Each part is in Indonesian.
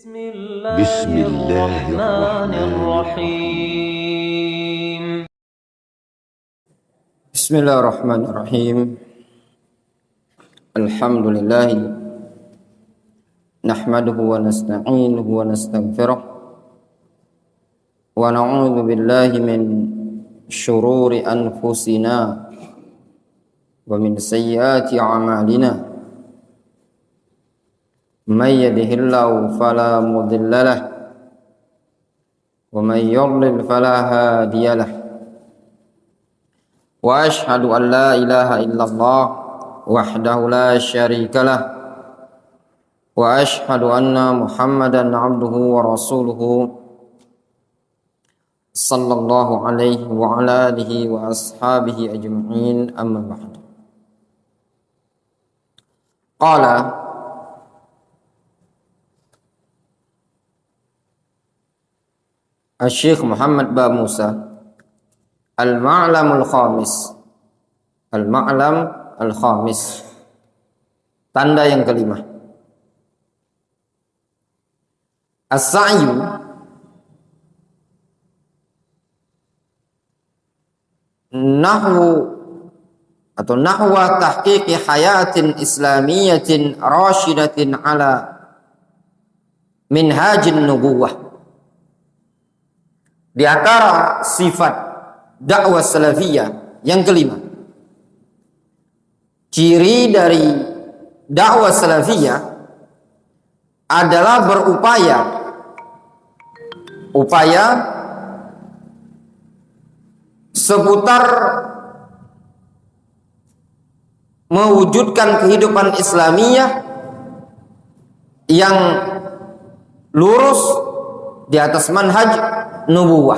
بسم الله الرحمن الرحيم بسم الله الرحمن الرحيم الحمد لله نحمده ونستعينه ونستغفره ونعوذ بالله من شرور أنفسنا ومن سيئات أعمالنا من يهده الله فلا مضل له ومن يضلل فلا هادي له وأشهد أن لا إله إلا الله وحده لا شريك له وأشهد أن محمدا عبده ورسوله صلى الله عليه وعلى آله وأصحابه أجمعين أما بعد. قال Syekh Muhammad Ba Musa Al-Ma'lamul Khamis, Al-Ma'lam Al-Khamis, tanda yang kelima. As-sa'yu nahwu atau nahwa tahqiqi hayatin islamiyatin rasyidatin ala minhajin nubuwah. Di antara sifat dakwah salafiyah yang kelima, ciri dari dakwah salafiyah adalah berupaya seputar mewujudkan kehidupan Islamiyah yang lurus di atas manhaj nubuwah.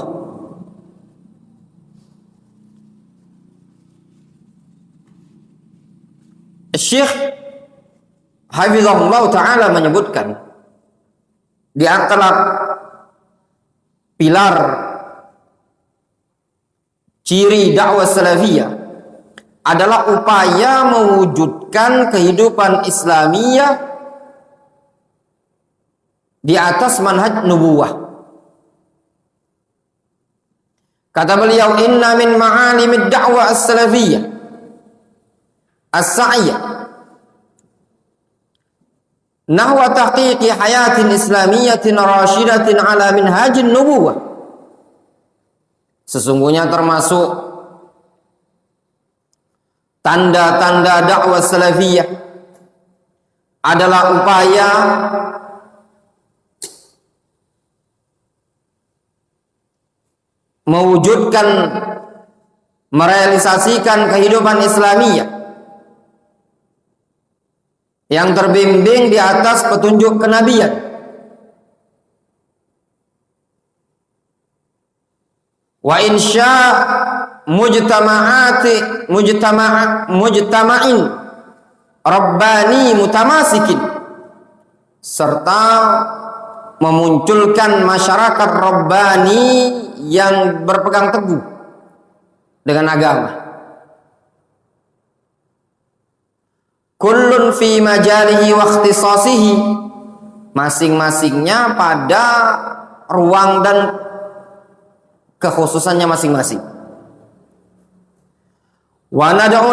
Syekh Hafizahullah Ta'ala menyebutkan di antara pilar ciri dakwah salafiyah adalah upaya mewujudkan kehidupan Islamiyah di atas manhaj nubuwah. Kata beliau, inna min ma'alimid da'wah as-salafiyah as-sa'iyah nahwa tahqiqi hayatin islamiyatin rasyidatin ala minhajin nubuwah. Sesungguhnya termasuk tanda-tanda dakwah salafiyah adalah upaya mewujudkan, merealisasikan kehidupan Islamiyah yang terbimbing di atas petunjuk kenabian. Wa insya mujtama'in rabbani mutamasikin, serta memunculkan masyarakat rabbani yang berpegang teguh dengan agama. Kullun fi majalihi wa ikhtisasihi, masing-masingnya pada ruang dan kekhususannya masing-masing. Wa nad'u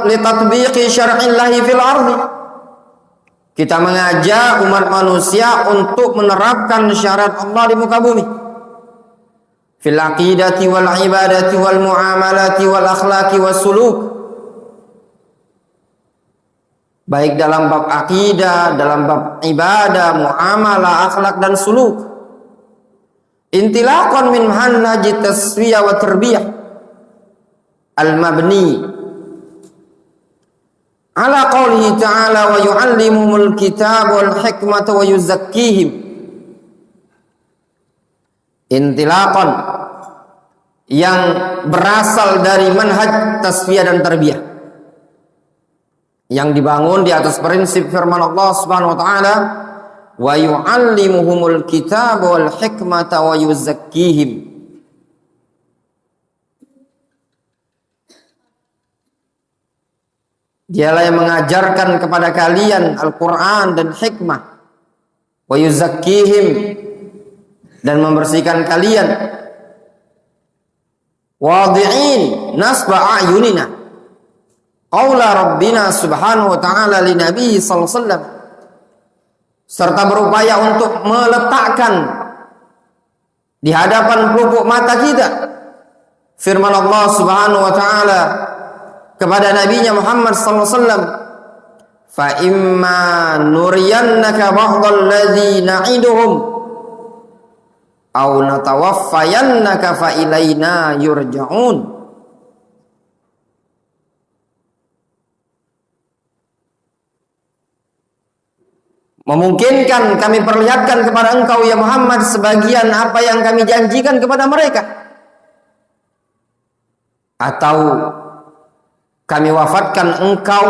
li tatbiqi syar'illahi fil ardi, kita mengajak umat manusia untuk menerapkan syariat Allah di muka bumi. Fil aqidati wal ibadati wal muamalati wal akhlaqi was suluk, baik dalam bab akidah, dalam bab ibadah, muamalah, akhlak dan suluk. Intilaqan min manhaj tasfiyah wa tarbiyah al-mabni ala qawlihi ta'ala wa yu'allimuhumul kitab wal hikmata wa yuzakkihim. Intilaqan yang berasal dari manhaj tasfiyah dan tarbiyah yang dibangun di atas prinsip firman Allah Subhanahu wa taala, wa yu'allimuhumul kitab wal hikmata wa yuzakkihim. Dialah yang mengajarkan kepada kalian Al-Quran dan hikmah, wa wa yuzakkihim, dan membersihkan kalian, wadi'in nasba a'yunina qaula rabbina subhanahu wa ta'ala li nabi sallallahu alaihi wasallam, serta berupaya untuk meletakkan di hadapan pelupuk mata kita firman Allah subhanahu wa ta'ala kepada nabinya Muhammad sallallahu alaihi wasallam, fa imma nuriyannaka ba'dal ladzi na'iduhum aw natawaffayannaka fa ilaina yurja'un. Memungkinkan kami perlihatkan kepada engkau ya Muhammad sebagian apa yang kami janjikan kepada mereka, atau kami wafatkan engkau,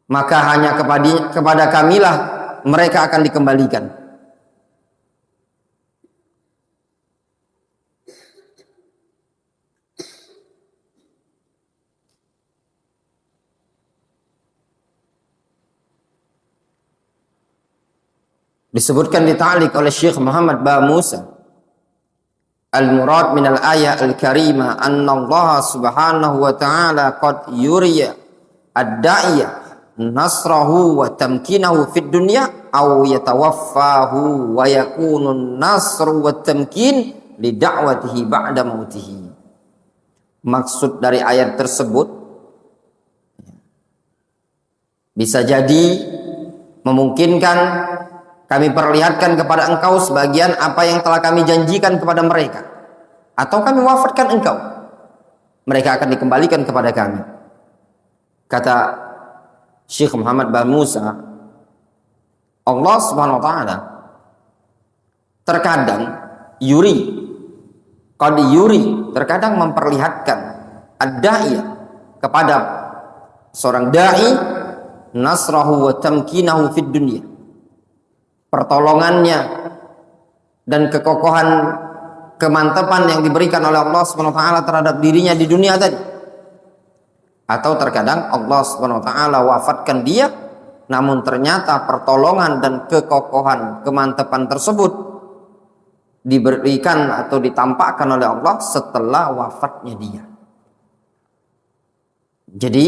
maka hanya kepada kamilah mereka akan dikembalikan. Disebutkan di ta'liq oleh Syekh Muhammad Ba Musa, al-murad min al-ayah al-karimah anna Allah subhanahu wa ta'ala qad yuriya ad-da'iyah nasrahu wa tamkinahu fid dunya aw yatawaffahu wa yakunu nasru wa tamkin li da'watihi ba'da mautihi. Maksud dari ayat tersebut bisa jadi memungkinkan kami perlihatkan kepada engkau sebagian apa yang telah kami janjikan kepada mereka, atau kami wafatkan engkau, mereka akan dikembalikan kepada kami. Kata Syekh Muhammad Ba Musa, Allah subhanahu wa ta'ala terkadang terkadang memperlihatkan ad-da'iyah kepada seorang da'i nasrahu wa tamkinahu fid dunya, pertolongannya dan kekokohan, kemantapan yang diberikan oleh Allah Subhanahu wa taala terhadap dirinya di dunia tadi. Atau terkadang Allah Subhanahu wa taala wafatkan dia, namun ternyata pertolongan dan kekokohan, kemantapan tersebut diberikan atau ditampakkan oleh Allah setelah wafatnya dia. Jadi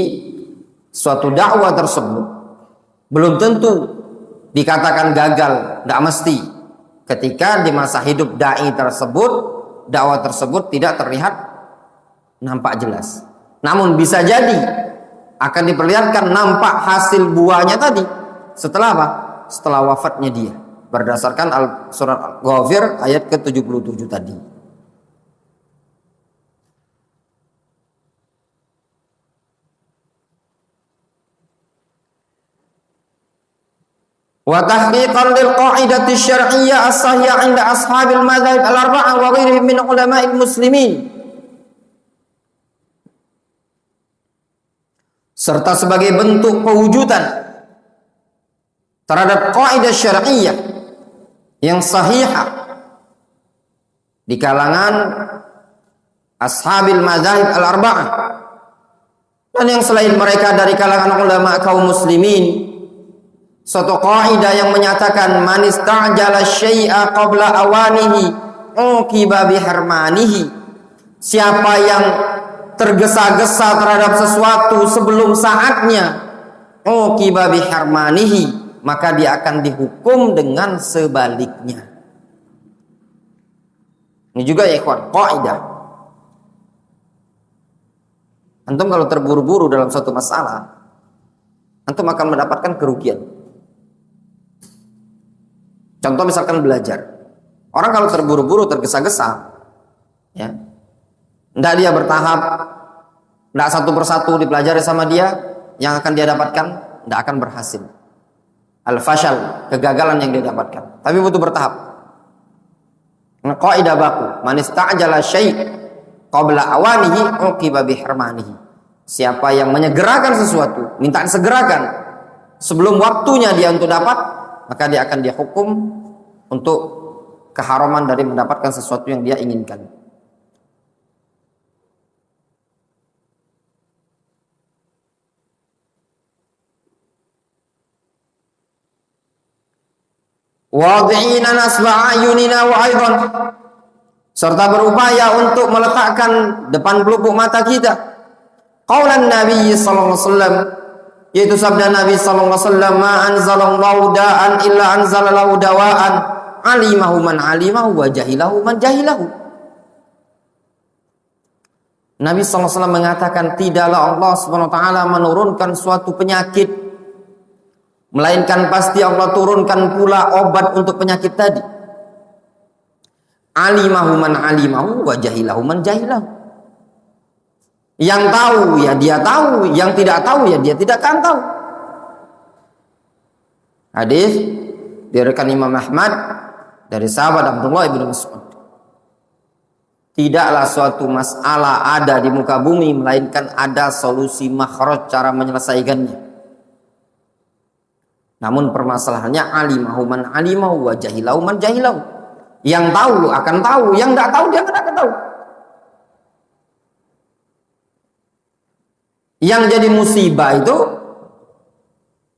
suatu dakwah tersebut belum tentu dikatakan gagal, tidak mesti. Ketika di masa hidup dai tersebut, dakwah tersebut tidak terlihat nampak jelas. Namun bisa jadi akan diperlihatkan nampak hasil buahnya tadi setelah apa? Setelah wafatnya dia. Berdasarkan surat Al-Ghafir ayat ke-77 tadi. Wa tahqiqan lil qa'idati syar'iyyah as-sahihah 'inda ashabil madzhab al-arba'ah wa ghairihim min ulama'il muslimin, serta sebagai bentuk pewujudan terhadap qaidah syar'iyyah yang sahihah di kalangan ashabil madzhab al-arba'ah dan yang selain mereka dari kalangan ulama kaum muslimin. Suatu kaidah yang menyatakan man istajala syai'a qabla awanihi uqiba biharmanihi, siapa yang tergesa-gesa terhadap sesuatu sebelum saatnya uqiba biharmanihi, maka dia akan dihukum dengan sebaliknya. Ini juga ya ikhwan, kaidah. Antum kalau terburu-buru dalam suatu masalah, antum akan mendapatkan kerugian. Contoh misalkan belajar. Orang kalau terburu-buru, tergesa-gesa, ya, tidak dia bertahap, tidak satu persatu dipelajari sama dia, yang akan dia dapatkan tidak akan berhasil. Al-fashal, kegagalan yang dia dapatkan. Tapi butuh bertahap. Qaidah baku, man ista'jala syai' qabla awanihi uqiba biharmanihi. Siapa yang menyegerakan sesuatu, minta disegerakan sebelum waktunya dia untuk dapat, maka dia akan dihukum untuk keharaman dari mendapatkan sesuatu yang dia inginkan. Wad'ina nasba ayunina wa aidan, serta berupaya untuk meletakkan depan pelupuk mata kita qaulan Nabi sallallahu alaihi wasallam, yaitu sabda Nabi sallallahu alaihi wasallam, ma anzalallahu da'an illa anzalallahu dawa'an alimahu man alimahu wa jahilahu man jahilahu. Nabi sallallahu alaihi wasallam mengatakan, tidaklah Allah Subhanahu wa taala menurunkan suatu penyakit, melainkan pasti Allah turunkan pula obat untuk penyakit tadi. Alimahu man alimahu wa jahilahu man jahilahu. Yang tahu ya dia tahu, yang tidak tahu ya dia tidak akan tahu. Hadis diriwayatkan Imam Ahmad dari sahabat Abdullah bin Mas'ud. Tidaklah suatu masalah ada di muka bumi melainkan ada solusi makhraj, cara menyelesaikannya. Namun permasalahannya alimahu man alimahu wa jahilahu man jahilahu. Yang tahu akan tahu, yang tidak tahu dia akan tahu. Yang jadi musibah itu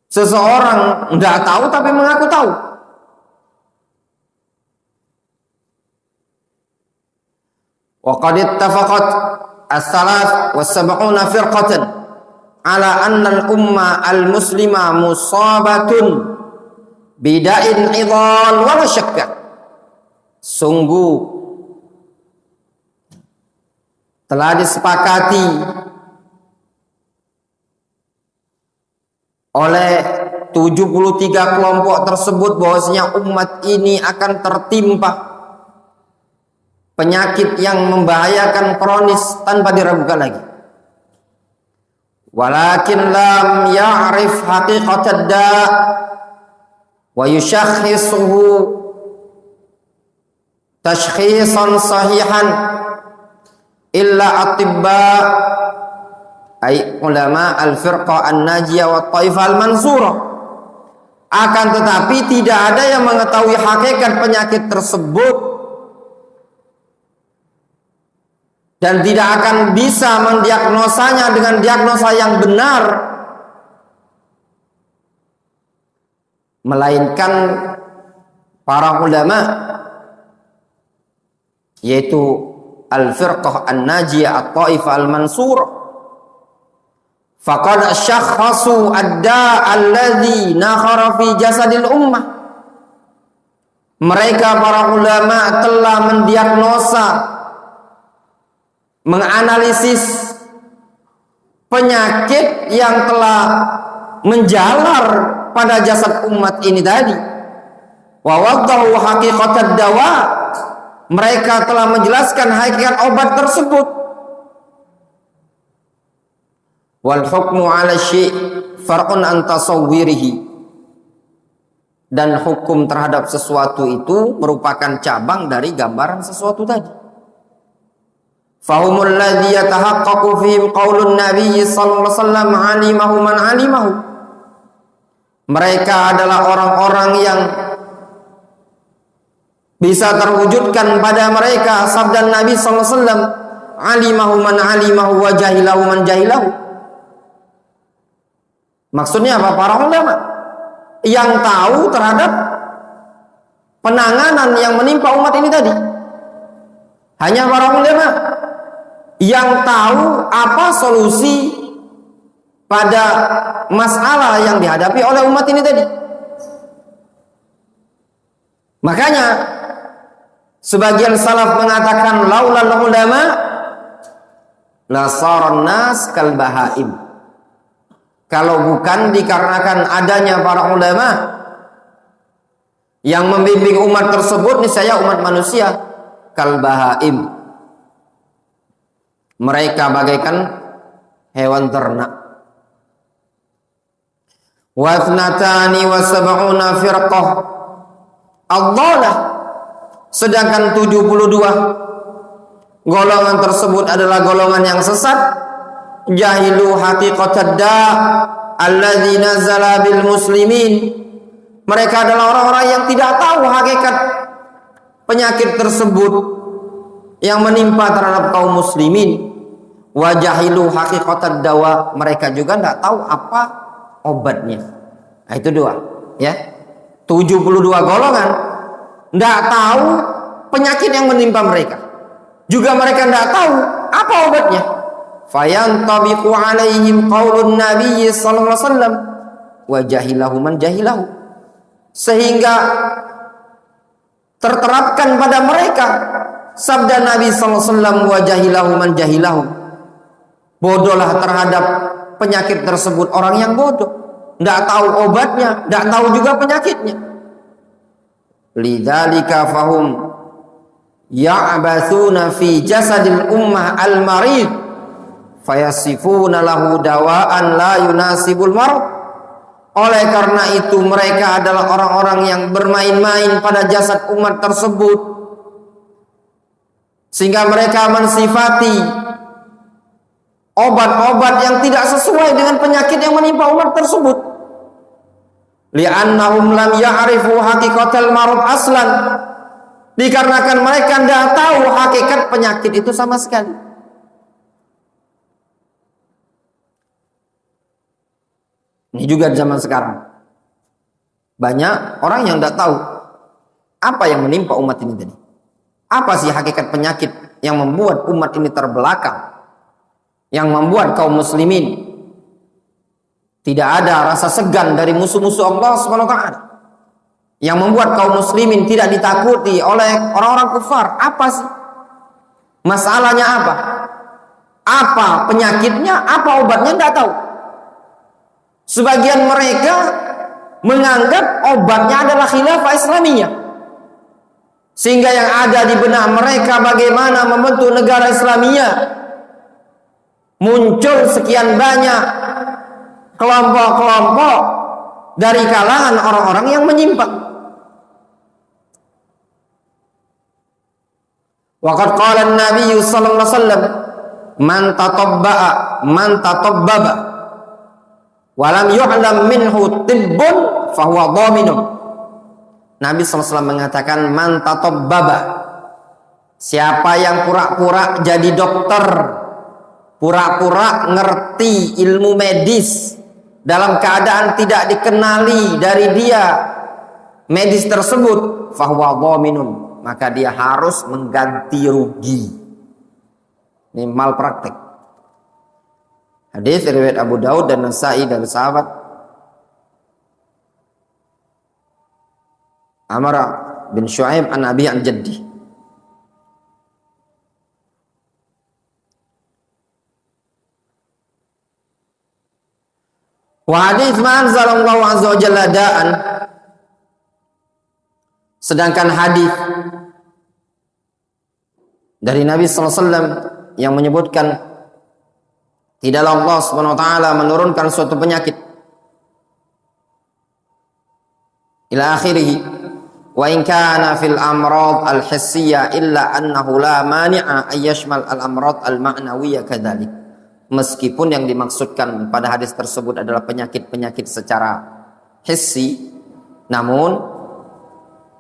seseorang tidak tahu tapi mengaku tahu. Wa qad ittafaqat as-salas wa sab'una firqatan ala anna al-umma al-muslima musabatun bida'in idhal wa la syakka. Sungguh telah disepakati oleh 73 kelompok tersebut bahwasanya umat ini akan tertimpa penyakit yang membahayakan kronis tanpa diragukan lagi. Walakin lam ya'rif haqiqatad da' wa yushakhisuhu tashkhisan sahihan illa atibba ay ulama al-firqa an-najiyah wa taifah al-mansurah. Akan tetapi tidak ada yang mengetahui hakikat penyakit tersebut dan tidak akan bisa mendiagnosanya dengan diagnosa yang benar, melainkan para ulama, yaitu al-firqah an-najiyah at-taifah al-mansurah. Faqad syakhasu ad-da' alladhi nakhara fi jasadil ummah. Mereka para ulama telah mendiagnosa, menganalisis penyakit yang telah menjalar pada jasad umat ini tadi. Wa waddahu haqiqatad dawa. Mereka telah menjelaskan hakikat obat tersebut. Wal hukmu 'ala syai' far'un an tasawwirihi. Dan hukum terhadap sesuatu itu merupakan cabang dari gambaran sesuatu tadi. Fahumul ladzi yatahaqqaqu fihim qaulun nabiy sallallahu alaihi wasallam alimahu man alimahu. Mereka adalah orang-orang yang bisa terwujudkan pada mereka sabda Nabi sallallahu alaihi wasallam, alimahu man alimahu wa jahilahu man jahilahu. Maksudnya apa? Para ulama yang tahu terhadap penanganan yang menimpa umat ini tadi. Hanya para ulama yang tahu apa solusi pada masalah yang dihadapi oleh umat ini tadi. Makanya sebagian salaf mengatakan laulal ulama la saran nas kal bahaim. Kalau bukan dikarenakan adanya para ulama yang membimbing umat tersebut, niscaya umat manusia kal bahaim. Mereka bagaikan hewan ternak. Wa thnatani wa sab'una firqah ad-dhalah. Sedangkan 72 golongan tersebut adalah golongan yang sesat. Jahilu haqiqatad da' alladzi nazala bil muslimin. Mereka adalah orang-orang yang tidak tahu hakikat penyakit tersebut yang menimpa terhadap kaum muslimin. Wa jahilu haqiqatad dawa. Mereka juga tidak tahu apa obatnya. Nah, itu dua, ya. 72 golongan tidak tahu penyakit yang menimpa mereka. Juga mereka tidak tahu apa obatnya. Fayantabiqu alaihim qaulun Nabi sallallahu alaihi wasallam wa jahilahu man jahilahu. Sehingga terterapkan pada mereka sabda Nabi sallallahu alaihi wasallam wa jahilahu man jahilahu. Bodohlah terhadap penyakit tersebut orang yang bodoh, tidak tahu obatnya, tidak tahu juga penyakitnya. Lidzalika fahum ya'bathuna fi jasadil ummah al-marid fayasifuna lahu dawaan la yunasibul marad. Oleh karena itu mereka adalah orang-orang yang bermain-main pada jasad umat tersebut, sehingga mereka mensifati obat-obat yang tidak sesuai dengan penyakit yang menimpa umat tersebut. Li'annahum lam ya'rifu haqiqatal marad aslan. Dikarenakan mereka tidak tahu hakikat penyakit itu sama sekali. Ini juga zaman sekarang. Banyak orang yang tidak tahu apa yang menimpa umat ini tadi. Apa sih hakikat penyakit yang membuat umat ini terbelakang, yang membuat kaum muslimin tidak ada rasa segan dari musuh-musuh Allah Subhanahu wa taala, yang membuat kaum muslimin tidak ditakuti oleh orang-orang kufar. Apa sih masalahnya? Apa penyakitnya? Apa obatnya? Tidak tahu. Sebagian mereka menganggap obatnya adalah khilafah Islamiyah, sehingga yang ada di benak mereka bagaimana membentuk negara Islamiyah. Muncul sekian banyak kelompok-kelompok dari kalangan orang-orang yang menyimpang. Waqad qala an-nabiy sallallahu alaihi wasallam man tatabbaba wa lam yu'lam minhu tibbun fahuwa dhaminun. Nabi sallallahu alaihi wasallam mengatakan man tatabbaba, siapa yang pura-pura jadi dokter, pura-pura ngerti ilmu medis dalam keadaan tidak dikenali dari dia medis tersebut, fahuwa dhaminun, maka dia harus mengganti rugi. Ini malpraktek. Hadis riwayat Abu Daud dan Nasa'i dari sahabat Amr bin Shu'aib an Abi an Jaddi. Wa hadits ma anzalallahu azza wa jalla da'an. Sedangkan hadis dari Nabi sallallahu alaihi wasallam yang menyebutkan tidaklah Allah Subhanahu wa taala menurunkan suatu penyakit ila akhirih, wa in kana fil amrad al hissiyah illa annahu la mani'a ay yashmal al amrad al ma'nawiyyah kadzalik. Meskipun yang dimaksudkan pada hadis tersebut adalah penyakit-penyakit secara hissi, namun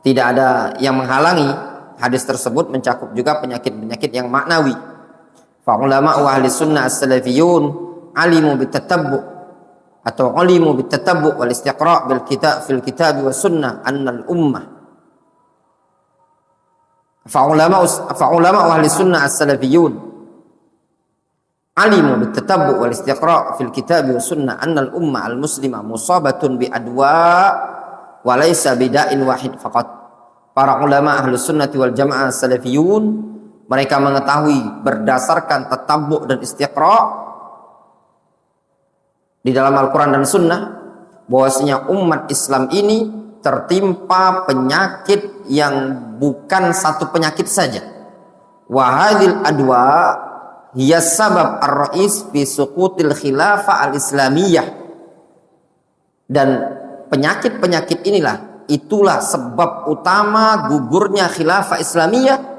tidak ada yang menghalangi hadis tersebut mencakup juga penyakit-penyakit yang maknawi. Fa ulama wa ahli sunnah as-salafiyun alimu bitatabbu atau alimu bitatabbu wal istiqra' bil kitab fil kitab wa sunnah anna al ummah. Fa ulama wa ahli sunnah as-salafiyun alimu bitatabbu wal istiqra' fil kitab wa sunnah anna al ummah al muslimah musabatun bi adwa wa laysa bida'in wahid faqat. Para ulama ahli sunnati wal jamaah as-salafiyun mereka mengetahui berdasarkan tatabbu' dan istiqra' di dalam Al-Quran dan Sunnah bahwasanya umat Islam ini tertimpa penyakit yang bukan satu penyakit saja. Wa hadhil adwa hiya sabab ar-ra'is fi suqutil khilafah al-islamiyah. Dan penyakit-penyakit inilah, itulah sebab utama gugurnya khilafah Islamiyah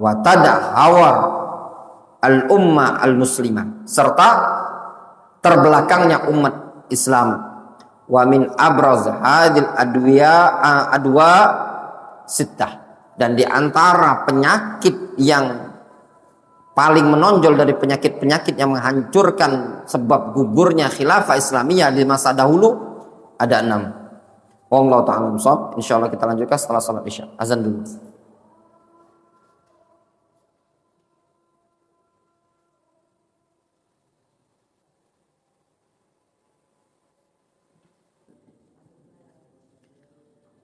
wa tadahawar al-ummah al-muslimah, serta terbelakangnya umat Islam. Wa min abraz hadil adwa sittah, dan di antara penyakit yang paling menonjol dari penyakit-penyakit yang menghancurkan sebab gugurnya khilafah Islamiyah di masa dahulu ada 6. Wallahu ta'ala shawab. Insyaallah kita lanjutkan setelah salat Isya. Azan dulu.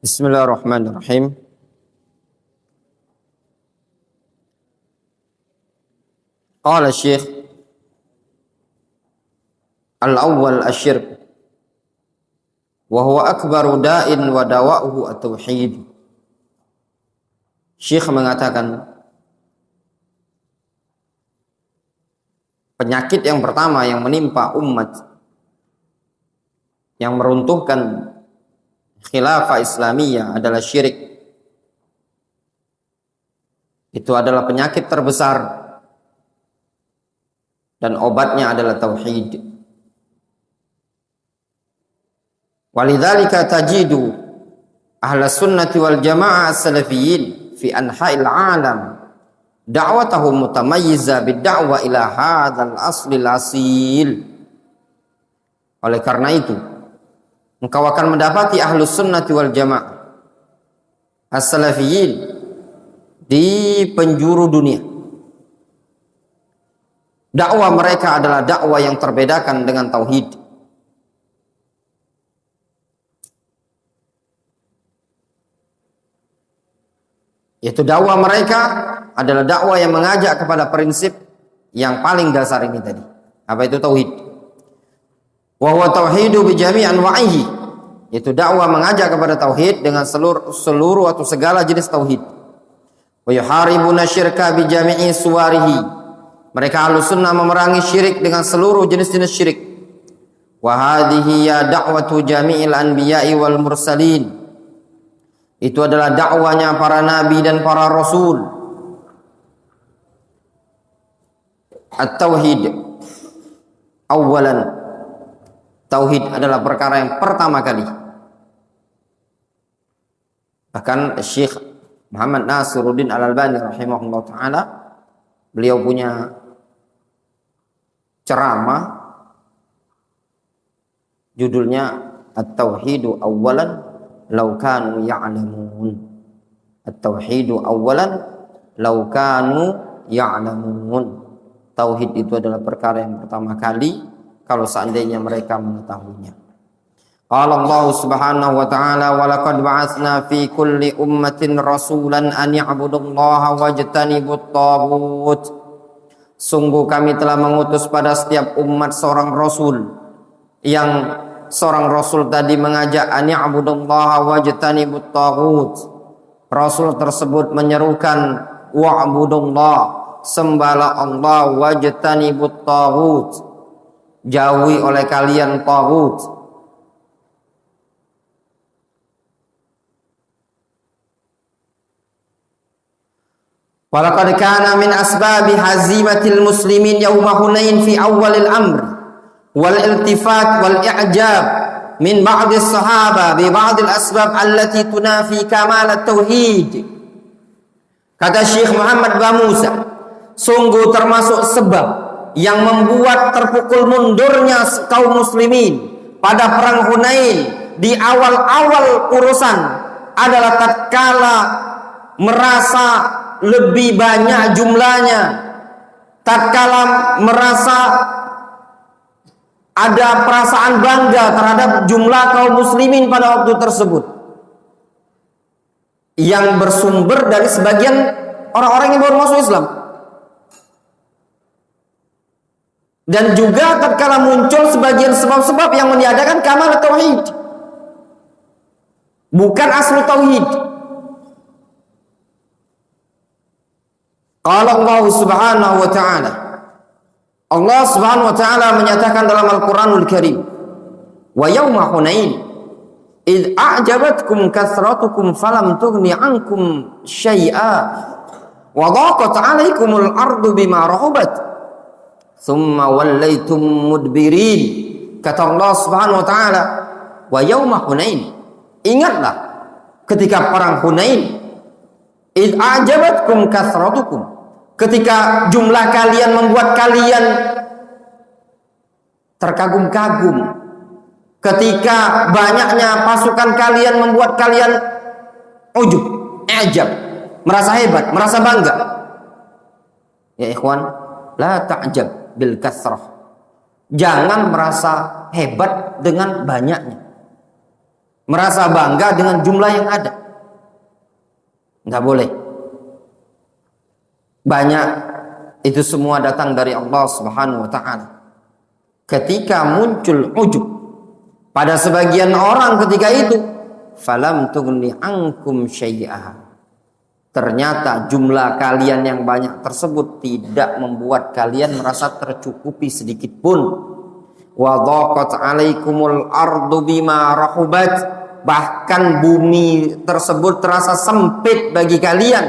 Bismillahirrahmanirrahim. Qala Syekh al-awwal asyirk wa huwa akbaru da'in wa dawa'uhu at-tauhid. Syekh mengatakan penyakit yang pertama yang menimpa umat yang meruntuhkan khilafah Islamiyah adalah syirik. Itu adalah penyakit terbesar dan obatnya adalah tauhid. Walidzalika tajidu ahlus sunnati wal jamaah as-salafiyyin fi anha'il 'alam da'watahum mutamayyiza bid-da'wa ila hadzal aslil asil. Oleh karena itu engkau akan mendapati ahlus sunnati wal jamaah as-salafiyyin di penjuru dunia. Dakwah mereka adalah dakwah yang terbedakan dengan tauhid. Yaitu dakwah mereka adalah dakwah yang mengajak kepada prinsip yang paling dasar ini tadi. Apa itu tauhid? Wa huwa tauhidu bi jami' anwa'ihi. Yaitu dakwah mengajak kepada tauhid dengan seluruh atau segala jenis tauhid. Wa yuharibuna syirka bi jami'i suwarihi. Mereka Ahlussunnah memerangi syirik dengan seluruh jenis-jenis syirik. Wa hadhihi ya da'watu jami'il anbiya'i wal mursalin. Itu adalah dakwanya para nabi dan para rasul. At-tauhid awalan. Tauhid adalah perkara yang pertama kali. Bahkan Syekh Muhammad Nasiruddin Al-Albani rahimahullah ta'ala, beliau punya ceramah judulnya At-tauhidu awalan law kanu ya'lamun. At-tauhidu awalan law kanu ya'lamun. Tauhid itu adalah perkara yang pertama kali kalau seandainya mereka mengetahuinya. Qala Allah Subhanahu wa ta'ala wa laqad ba'atsna fi kulli ummatin rasulan an ya'budullaha wajtanibut taghut. Sungguh kami telah mengutus pada setiap umat seorang rasul yang seorang rasul tadi mengajak an ya'budullaha wajtanibut taghut. Rasul tersebut menyerukan wa'budullah, sembahlah Allah, wajtanibut taghut, jauhi oleh kalian taghut. Walaqad kana min asbabi hazimatil muslimin yauma Hunain fi awwalil amr wal iltifat wal i'jab min ba'di sahaba bi ba'dil asbab allati tunafi kamal at-tauhid. Kata Syekh Muhammad Bamusa, sungguh termasuk sebab yang membuat terpukul mundurnya kaum muslimin pada perang Hunain di awal-awal urusan adalah tatkala merasa lebih banyak jumlahnya, tatkala merasa ada perasaan bangga terhadap jumlah kaum muslimin pada waktu tersebut, yang bersumber dari sebagian orang-orang yang baru masuk Islam. Dan juga tatkala muncul sebagian sebab-sebab yang meniadakan kamal tauhid, bukan aslu tauhid. Qala Allah Subhanahu wa ta'ala, Allah Subhanahu wa ta'ala menyatakan dalam Al-Qur'anul Karim, wa yauma Hunain id a'jabatkum kathratukum falam tughni ankum syai'a wa dhaqat 'alaikumul ardu bima rahabat thumma wallaitum mudbirin. Kata Allah Subhanahu wa ta'ala, wa yauma Hunain, ingatlah ketika perang Hunain, id a'jabatkum kathratukum, ketika jumlah kalian membuat kalian terkagum-kagum, ketika banyaknya pasukan kalian membuat kalian ujub, i'jab, merasa hebat, merasa bangga. Ya ikhwan, la ta'jab bil kasrah. Jangan merasa hebat dengan banyaknya. Merasa bangga dengan jumlah yang ada. Enggak boleh. Banyak itu semua datang dari Allah Subhanahu wa taala. Ketika muncul ujub pada sebagian orang ketika itu, falam tughni ankum syai'a. Ternyata jumlah kalian yang banyak tersebut tidak membuat kalian merasa tercukupi sedikit pun. Wa dhaqat 'alaikumul ardu bima rahubat. Bahkan bumi tersebut terasa sempit bagi kalian.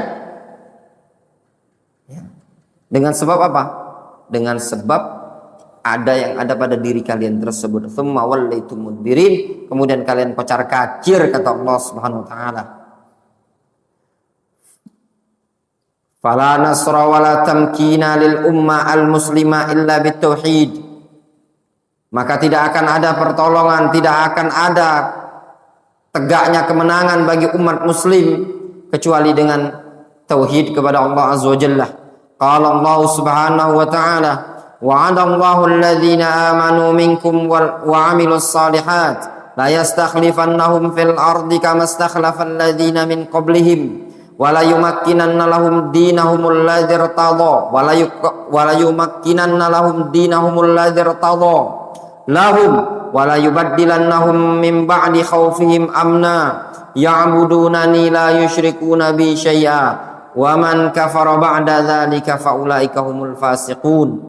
Ya. Dengan sebab apa? Dengan sebab ada yang ada pada diri kalian tersebut. Tsumma wallaitum mudbirin. Kemudian kalian kocar-kacir, kata Allah Subhanahu wa taala. Fala nasra wala tamkina lil umma al muslima illa bitauhid. Maka tidak akan ada pertolongan, tidak akan ada tegaknya kemenangan bagi umat muslim kecuali dengan tauhid kepada Allah Azza wa Jalla. Qala Allah Subhanahu wa taala, wa'ada Allahu alladhina amanu minkum wa 'amilus salihat la yastakhlifannahum fil ardi kama istakhlafal ladzina min qablihim wa la yumakkinanna lahum dinahumul ladzi irtadha wa la yumakkinanna lahum dinahumul ladzi irtadha lahum wa la yubaddilannahum min ba'di khawfihim amna ya'budunani la yusyrikuna bi syai'a wa man kafara ba'da dzalika fa ulaika humul fasiqun.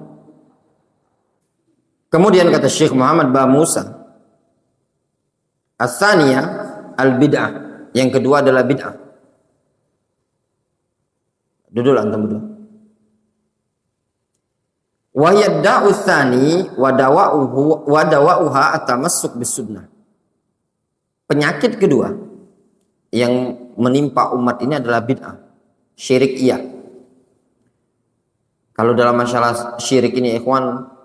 Kemudian kata Syekh Muhammad Ba Musa, as-saniyah al-bid'ah, yang kedua adalah bid'ah. Duduk antum berdua. Wa yadda'u tsani wa dawa'uha at-tamassuk bis-sunnah. Penyakit kedua yang menimpa umat ini adalah bid'ah, syirik iya. Kalau dalam masalah syirik ini ikhwan,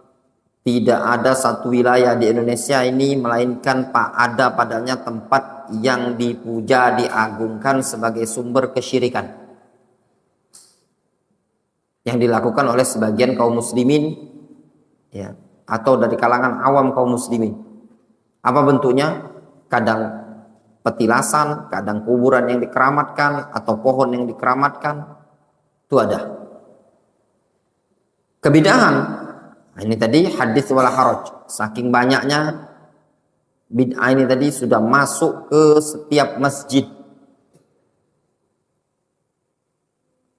tidak ada satu wilayah di Indonesia ini melainkan ada padanya tempat yang dipuja, diagungkan sebagai sumber kesyirikan yang dilakukan oleh sebagian kaum muslimin, ya, atau dari kalangan awam kaum muslimin. Apa bentuknya? Kadang petilasan, kadang kuburan yang dikeramatkan, atau pohon yang dikeramatkan. Itu ada. Kebidahan. Nah, ini tadi hadits wala haraj. Saking banyaknya bid'ah ini tadi sudah masuk ke setiap masjid.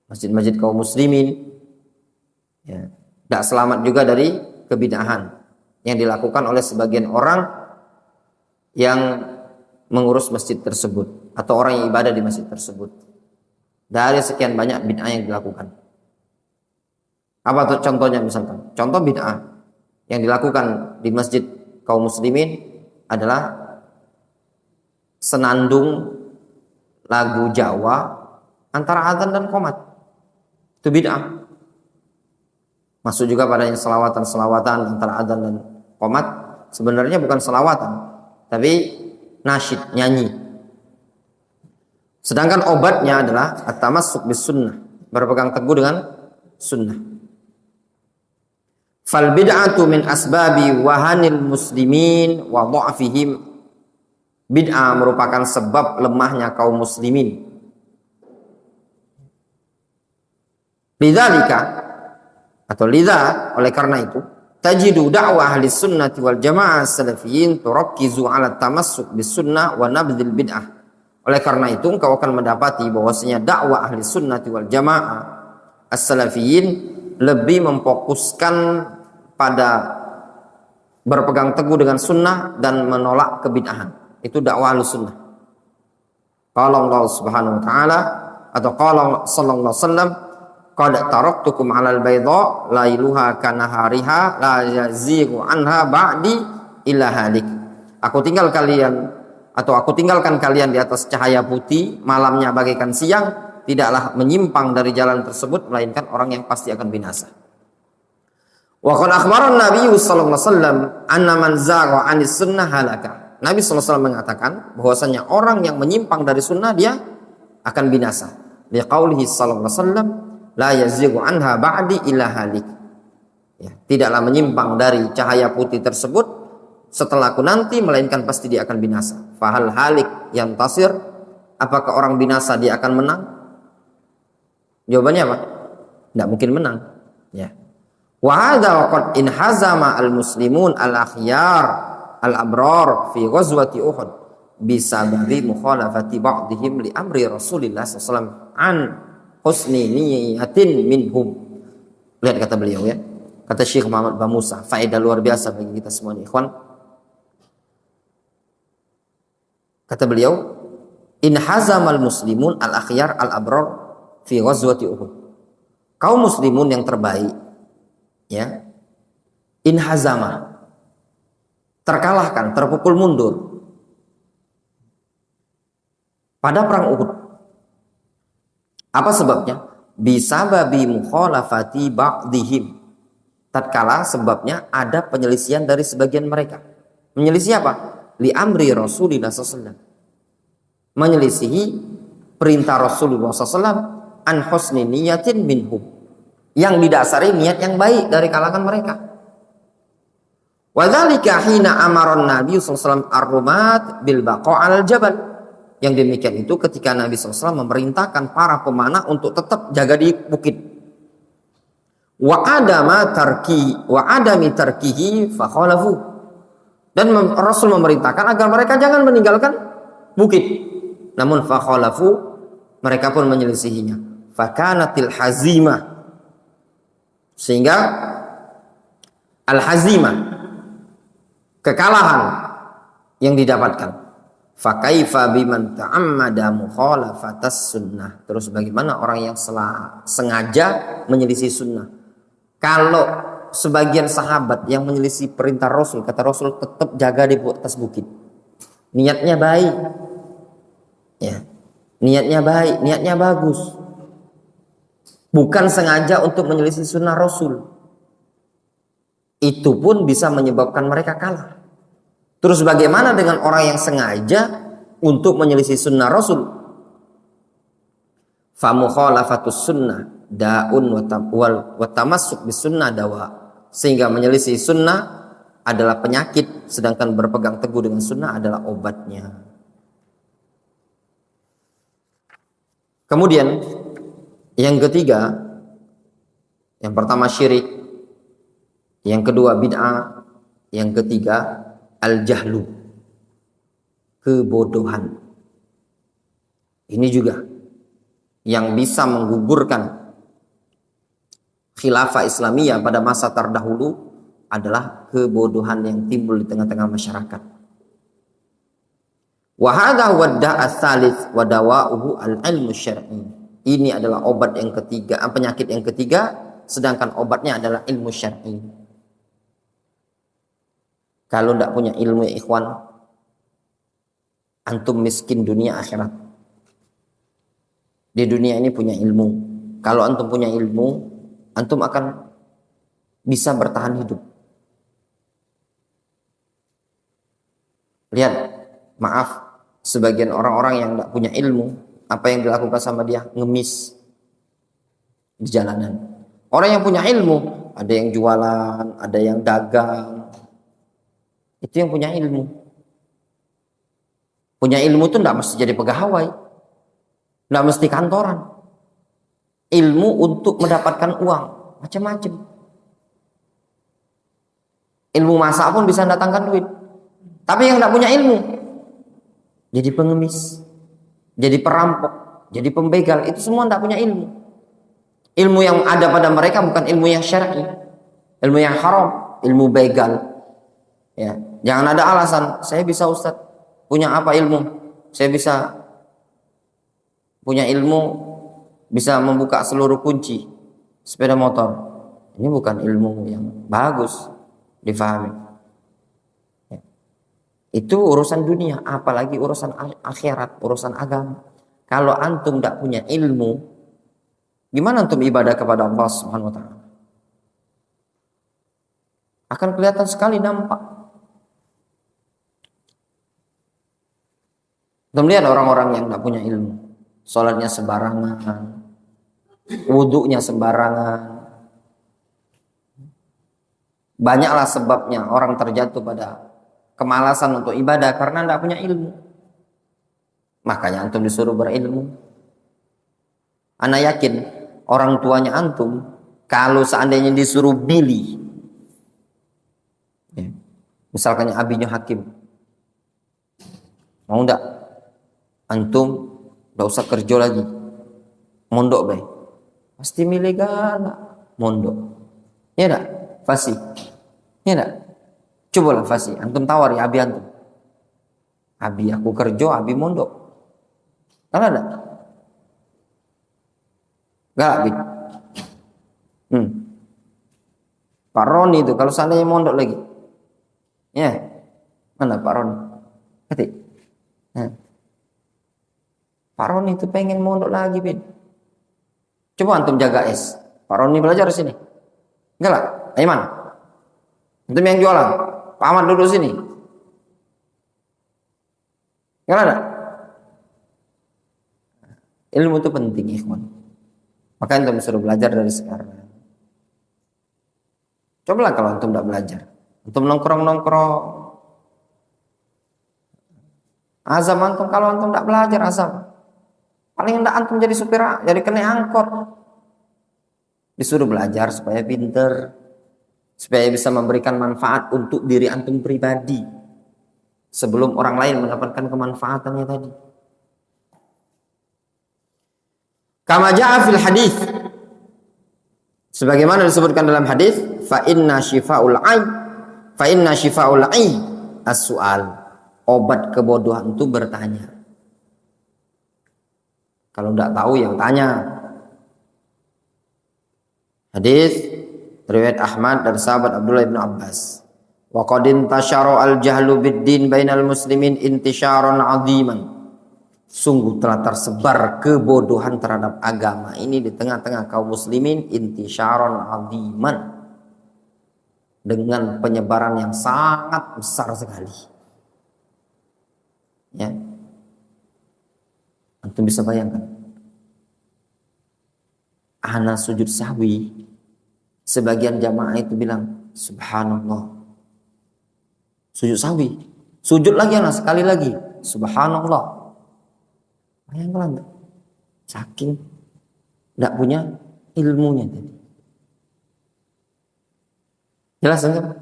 Masjid-masjid kaum muslimin. Ya, tidak selamat juga dari kebid'ahan yang dilakukan oleh sebagian orang yang mengurus masjid tersebut atau orang yang ibadah di masjid tersebut. Dari sekian banyak bid'ah yang dilakukan. Apa tuh contohnya misalkan? Contoh bid'ah yang dilakukan di masjid kaum muslimin adalah senandung lagu Jawa antara azan dan qomat. Itu bid'ah. Masuk juga pada yang selawatan-selawatan antara adzan dan qomat. Sebenarnya bukan selawatan, tapi nasyid, nyanyi. Sedangkan obatnya adalah at-tamassuk bis sunnah, berpegang teguh dengan sunnah. Fal bid'atu min asbabi wahanil muslimin wa dha'fihim. Bid'ah merupakan sebab lemahnya kaum muslimin. Lidzalika, atau lidha, oleh karena itu, tajidu da'wah ahli sunnati wal jamaah salafiyin turakkizu ala tamassuk bis sunnah wa nabdil bid'ah. Oleh karena itu engkau akan mendapati bahwasanya dakwah ahli sunnati wal jamaah as-salafiyin lebih memfokuskan pada berpegang teguh dengan sunnah dan menolak kebid'ahan. Itu dakwah ahli sunnah. Qala Allah Subhanahu wa taala, atau qala sallallahu alaihi wasallam, qad taraktukum 'alal bayda lailuha kanahariha la yazighu anha ba'di illa halik. Aku tinggalkan kalian di atas cahaya putih, malamnya bagaikan siang, tidaklah menyimpang dari jalan tersebut melainkan orang yang pasti akan binasa. Wa qad akhbara Nabi sallallahu alaihi wasallam anna man zagha 'anis sunnah halaka. Nabi sallallahu alaihi wasallam mengatakan bahwasanya orang yang menyimpang dari sunnah dia akan binasa. Liqaulihi sallallahu alaihi wasallam la yazighu anha ba'di illa halik. Ya, tidaklah menyimpang dari cahaya putih tersebut setelahku nanti melainkan pasti dia akan binasa. Fahal halik yang tasir, apakah orang binasa dia akan menang? Jawabannya apa? Tidak mungkin menang. Ya. Wa hadza waqad inhazama al-muslimun al-akhyar al-abrar fi ghazwati Uhud bisababi mukhalafati ba'dihim li amri Rasulillah sallallahu alaihi wasallam an husni niyatin minhum. Lihat kata beliau ya. Kata Syekh Muhammad Bamusa, faedah luar biasa bagi kita semua nih, ikhwan. Kata beliau, in hazamal muslimun al-akhyar al-abrar fi ghazwati Uhud. Kaum muslimun yang terbaik ya, in hazama, terkalahkan, terpukul mundur pada perang Uhud. Apa sebabnya? Bisababi mukhalafati ba'dihim. Tatkala sebabnya ada penyelisihan dari sebagian mereka. Menyelisih apa? Li amri Rasulillah SAW. Menyelisihi perintah Rasulullah SAW an husni niyatin minhum, yang didasari niat yang baik dari kalangan mereka. Wa dzalika hina amara Nabi SAW ar-rumat bil baqa' al jabal. Yang demikian itu ketika Nabi SAW memerintahkan para pemanah untuk tetap jaga di bukit. Wa adami tarkihi fa khalafu. Dan Rasul memerintahkan agar mereka jangan meninggalkan bukit. Namun fa khalafu, mereka pun menyelisihinya. Fa kanatil hazimah. Sehingga al-hazimah, kekalahan yang didapatkan. Fa kaifa biman ta'ammada mukhalafatas sunnah. Terus bagaimana orang yang sengaja menyelisih sunnah? Kalau sebagian sahabat yang menyelisih perintah Rasul, kata Rasul tetap jaga di atas bukit. Niatnya baik. Ya. Niatnya baik, niatnya bagus. Bukan sengaja untuk menyelisih sunnah Rasul. Itu pun bisa menyebabkan mereka kalah. Terus bagaimana dengan orang yang sengaja untuk menyelisih sunnah Rasul? Fa mukhalafatus sunnah daun wa tamassuk bis sunnah dawa. Sehingga menyelisih sunnah adalah penyakit, sedangkan berpegang teguh dengan sunnah adalah obatnya. Kemudian yang ketiga, yang pertama syirik, yang kedua bid'ah, yang ketiga al-jahlu, kebodohan. Ini juga yang bisa menggugurkan khilafah Islamiyah pada masa terdahulu adalah kebodohan yang timbul di tengah-tengah masyarakat. Wa hadha huwa ad-da' ats-tsalits wa dawa'uhu al-ilmu syar'i. Ini adalah obat yang ketiga, penyakit yang ketiga, sedangkan obatnya adalah ilmu syar'i. Kalau tidak punya ilmu ya ikhwan, antum miskin dunia akhirat. Di dunia ini punya ilmu. Kalau antum punya ilmu, antum akan bisa bertahan hidup. Lihat, maaf, sebagian orang-orang yang tidak punya ilmu, apa yang dilakukan sama dia? Ngemis di jalanan. Orang yang punya ilmu, ada yang jualan, ada yang dagang. Itu yang punya ilmu. Punya ilmu itu tidak mesti jadi pegawai, tidak mesti kantoran. Ilmu untuk mendapatkan uang, macam-macam. Ilmu masak pun bisa mendatangkan duit. Tapi yang tidak punya ilmu, jadi pengemis, jadi perampok, jadi pembegal, itu semua tidak punya ilmu. Ilmu yang ada pada mereka bukan ilmu yang syar'i, ilmu yang haram, ilmu begal. Ya, jangan ada alasan, saya bisa Ustaz, punya apa ilmu? Saya bisa punya ilmu, bisa membuka seluruh kunci sepeda motor. Ini bukan ilmu yang bagus difahami. Ya. Itu urusan dunia, apalagi urusan akhirat, urusan agama. Kalau antum tidak punya ilmu, gimana antum ibadah kepada Allah Subhanahu wa taala? Akan kelihatan sekali nampak. Kita lihat orang-orang yang tidak punya ilmu, sholatnya sembarangan, wudhunya sembarangan. Banyaklah sebabnya orang terjatuh pada kemalasan untuk ibadah karena tidak punya ilmu. Makanya antum disuruh berilmu. Ana yakin orang tuanya antum kalau seandainya disuruh pilih, ya, misalkan abinya hakim, mau ndak antum ndak usah kerja lagi, mondok baik, pasti milih galak mondok, ya ndak? Fasih, ya ndak? Cobalah fasih, antum tawari abi antum, abi aku kerja, abi mondok, kalau ndak? Galak bi. Pak Roni itu kalau seandainya mondok lagi, ya mana Pak Roni? Ketik. Pak Roni itu pengen mondok lagi, Bin. Coba antum jaga es. Pak Roni belajar sini. Enggak lah, Aiman. Antum yang jualan. Pak Ahmad duduk sini. Enggak ada. Ilmu itu penting, ikhwan. Maka antum suruh belajar dari sekarang. Cobalah kalau antum tidak belajar. Antum nongkrong-nongkrong. Azam antum kalau antum tidak belajar azam. Paling tidak antum jadi supir, jadi kena angkot. Disuruh belajar supaya pinter, supaya bisa memberikan manfaat untuk diri antum pribadi sebelum orang lain mendapatkan kemanfaatannya tadi. Kama ja'a fil hadis, sebagaimana disebutkan dalam hadis, fa inna shifa'ul ai as-su'al. Obat kebodohan itu bertanya. Kalau tidak tahu yang tanya. Hadis riwayat Ahmad dari sahabat Abdullah bin Abbas. Wa qad intashara al-jahlu bid-din bainal muslimin intisharan 'aziman. Sungguh telah tersebar kebodohan terhadap agama ini di tengah-tengah kaum muslimin intisharan 'aziman. Dengan penyebaran yang sangat besar sekali. Ya. Antum bisa bayangkan, ana sujud sahwi, sebagian jamaah itu bilang subhanallah, sujud sahwi, sujud lagi ana sekali lagi, subhanallah. Bayangkan, saking tidak punya ilmunya tadi. Jelas enggak?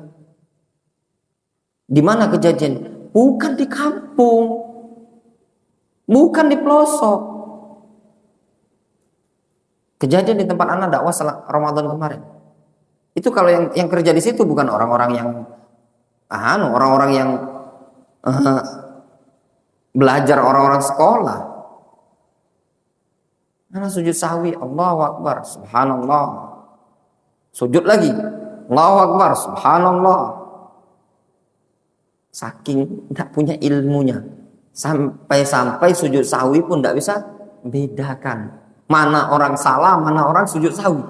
Di mana kejadian? Bukan di kampung. Bukan di pelosok. Kejadian di tempat anak dakwah Ramadan kemarin. Itu kalau yang kerja di situ bukan orang-orang yang orang-orang yang belajar, orang-orang sekolah. Anak sujud sahwi, Allahu Akbar, subhanallah. Sujud lagi, Allahu Akbar, subhanallah. Saking tidak punya ilmunya. Sampai sujud sahwi pun tidak bisa bedakan mana orang salah, mana orang sujud sahwi.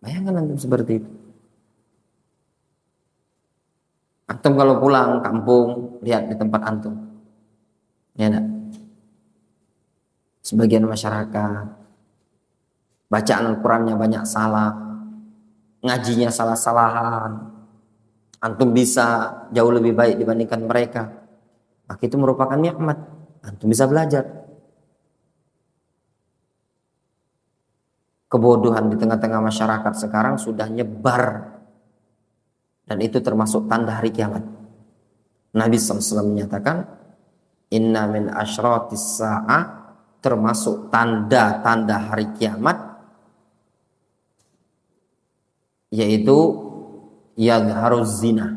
Bayangkan antum seperti itu. Antum kalau pulang kampung, lihat di tempat antum, ya enggak? Sebagian masyarakat bacaan Al-Qurannya banyak salah, ngajinya salah-salahan. Antum bisa jauh lebih baik dibandingkan mereka. Maka itu merupakan nikmat. Antum bisa belajar. Kebodohan di tengah-tengah masyarakat sekarang sudah nyebar. Dan itu termasuk tanda hari kiamat. Nabi SAW menyatakan, inna min asyratis sa'ah, termasuk tanda-tanda hari kiamat, yaitu yadharuz zina,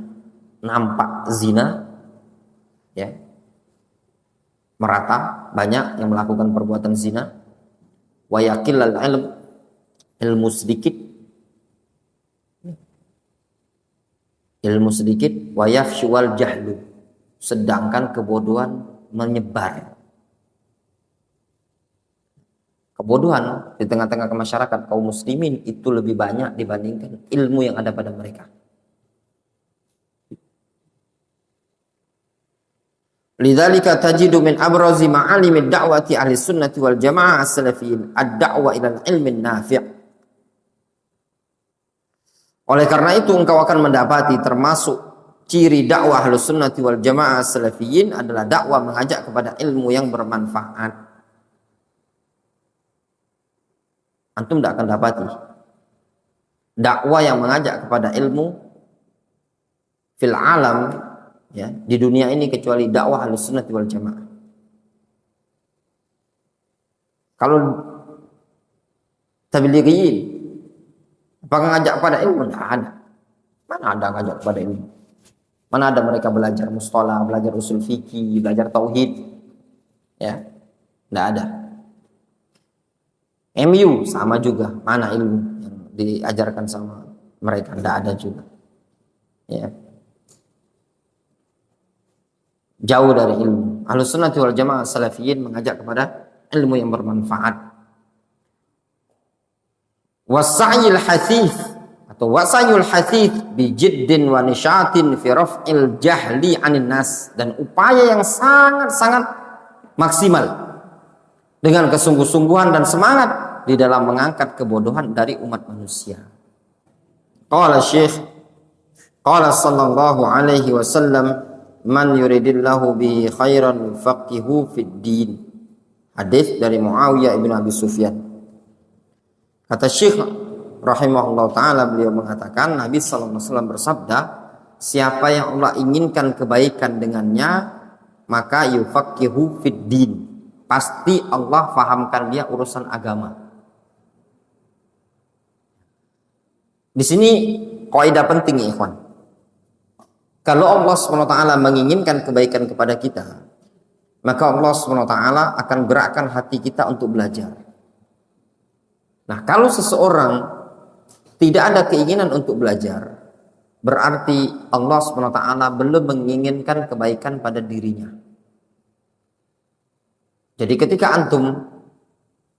nampak zina, ya, merata, banyak yang melakukan perbuatan zina. Wa yaqillal ilmu sedikit, wa yafshuwal jahlu, sedangkan kebodohan menyebar. Kebodohan di tengah-tengah masyarakat kaum muslimin itu lebih banyak dibandingkan ilmu yang ada pada mereka. Lidzalika tajidu min abrazi ma'alimi da'wati ahli sunnati wal jamaah as-salafiyyin ad-da'wa ila al-ilmi nafi'. Oleh karena itu engkau akan mendapati termasuk ciri dakwah ahli sunnati wal jamaah as-salafiyyin adalah dakwah mengajak kepada ilmu yang bermanfaat. Antum tidak akan dapati dakwah yang mengajak kepada ilmu fil alam, ya, di dunia ini kecuali dakwah Ahlussunnah wal Jamaah. Kalau tablighiyin apa ngajak pada ilmu? Tidak ada. Mana ada ngajak kepada ilmu? Mana ada mereka belajar mustalah, belajar usul fikih, belajar tauhid? Ya, tidak ada. MU sama juga, mana ilmu yang diajarkan sama mereka? Tidak ada juga. Ya. Jauh dari ilmu. Ahlussunnah wal Jamaah salafiyyin mengajak kepada ilmu yang bermanfaat. Wasa'yil hasith atau wasa'yul hasith bi jiddin wa nishatin fi raf'il jahli 'anin nas, dan upaya yang sangat-sangat maksimal dengan kesungguh-sungguhan dan semangat di dalam mengangkat kebodohan dari umat manusia. Qala Syekh, qala sallallahu alaihi wasallam, man yuridillahu bihi khairan yufaqihu fid din. Hadis dari Muawiyah ibn Abi Sufyan. Kata Syekh rahimahullah ta'ala, beliau mengatakan Nabi sallallahu alaihi wasallam bersabda, siapa yang Allah inginkan kebaikan dengannya maka yufaqihu fid din, pasti Allah fahamkan dia urusan agama. Di sini kaidah penting ya ikhwan. Kalau Allah SWT menginginkan kebaikan kepada kita, maka Allah SWT akan gerakkan hati kita untuk belajar. Nah, kalau seseorang tidak ada keinginan untuk belajar, berarti Allah SWT belum menginginkan kebaikan pada dirinya. Jadi ketika antum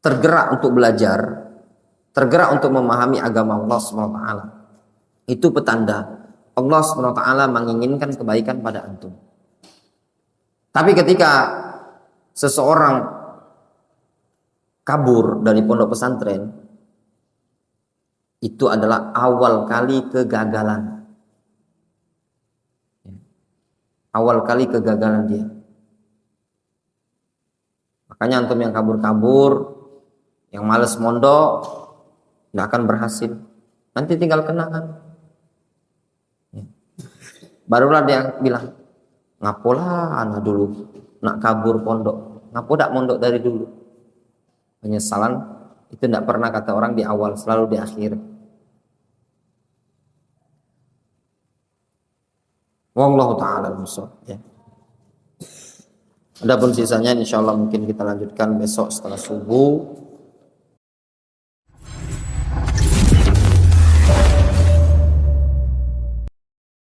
tergerak untuk belajar, tergerak untuk memahami agama Allah SWT, itu petanda Allah SWT menginginkan kebaikan pada antum. Tapi ketika seseorang kabur dari pondok pesantren, itu adalah awal kali kegagalan. Awal kali kegagalan dia. Makanya antum yang kabur-kabur, yang malas mondok, nggak akan berhasil. Nanti tinggal kenangan. Barulah dia bilang, ngapolah anak dulu nak kabur pondok, ngapo dak mondok dari dulu. Penyesalan itu tidak pernah kata orang di awal, selalu di akhir. Wallahu ta'ala al-mushaf, ya. Adapun sisanya insyaallah mungkin kita lanjutkan besok setelah subuh.